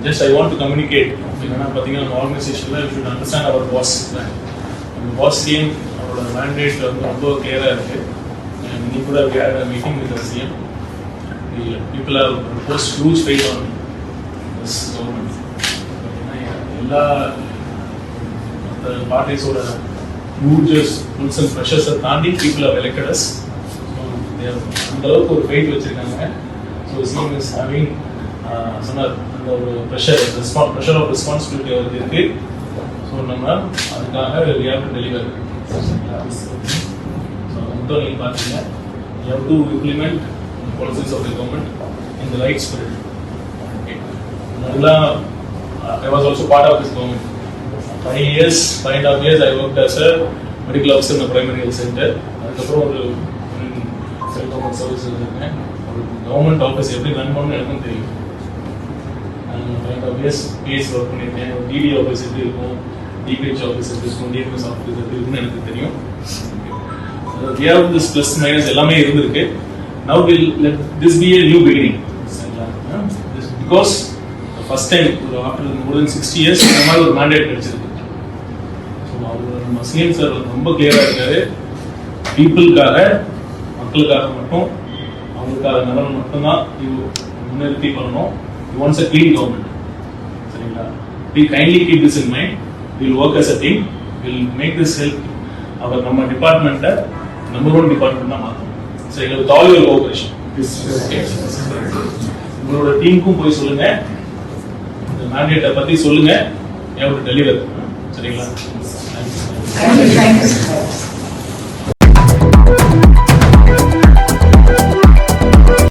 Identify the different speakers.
Speaker 1: just I want to communicate. ஏன்னா பார்த்தீங்கன்னா நம்ம ஆர்கனைசேஷனில் we should understand our boss. நம்ம பாஸ் சிஎம் அவரோட மேண்டேட் வந்து ரொம்ப கிளியராக இருக்குது. இன்னைக்கு கூட we had a meeting with the CM. People have proposed huge faith on this government. எல்லா பார்ட்டிஸோட ஹியூஜஸ் புல்ஸ் அண்ட் ப்ரெஷர்ஸை தாண்டி பீப்புள் have elected us. அந்த அளவுக்கு ஒரு ஃபெய்த் வச்சுருக்காங்க. ஸோ சிஎம் இஸ் ஹேவிங் சொன்னார் அந்த ஒரு ப்ரெஷர் ஆஃப் ரெஸ்பான்சிபிலிட்டி அவருக்கு இருக்குது. ஸோ நம்ம அதுக்காக we have to deliver. So மொத்தம் நீங்கள் பார்த்தீங்க you have to implement the policies of the government in the right spirit. I was also part of this government. 5.5 years I worked as a medical officer in a primary health center. அதுக்கப்புறம் ஒரு central government service இருக்கேன். ஒரு government office எப்படி run பண்ணணும்னு எனக்கும் தெரியும். 5.5 years PS work பண்ணியிருக்கேன். DD office எப்படி இருக்கும், டிபிஹெச் ஆஃபீஸ் எப்படி இருக்கும், டிஎம்எஸ் ஆஃபீஸ் எப்படி இருக்குன்னு எனக்கு தெரியும். We have this plus minus எல்லாமே இருந்திருக்கு. Now we'll let this be a new beginning. Because the first time after more than 60 years இந்த மாதிரி ஒரு mandate கிடைச்சிருக்கு. ஸோ அவர் நம்ம சிஎம் சார் ரொம்ப கிளியராக இருக்காரு. பீப்புளுக்காக, மக்களுக்காக மட்டும், அவங்களுக்காக நலன் மட்டும்தான் முன்னிறுத்தி பண்ணணும். He wants a clean government. சரிங்களா? We kindly keep this in mind. We'll work as a team. We'll make this help அவர் நம்ம டிபார்ட்மெண்ட்டை நம்பர் 1 டிபார்ட்மெண்ட் தான் மாற்றணும். சரிங்களா? With all your cooperation. உங்களோட டீமுக்கும் போய் சொல்லுங்க, இந்த மேண்டேட்டை பற்றி சொல்லுங்க, you have to deliver. சரிங்களா?
Speaker 2: Thank you.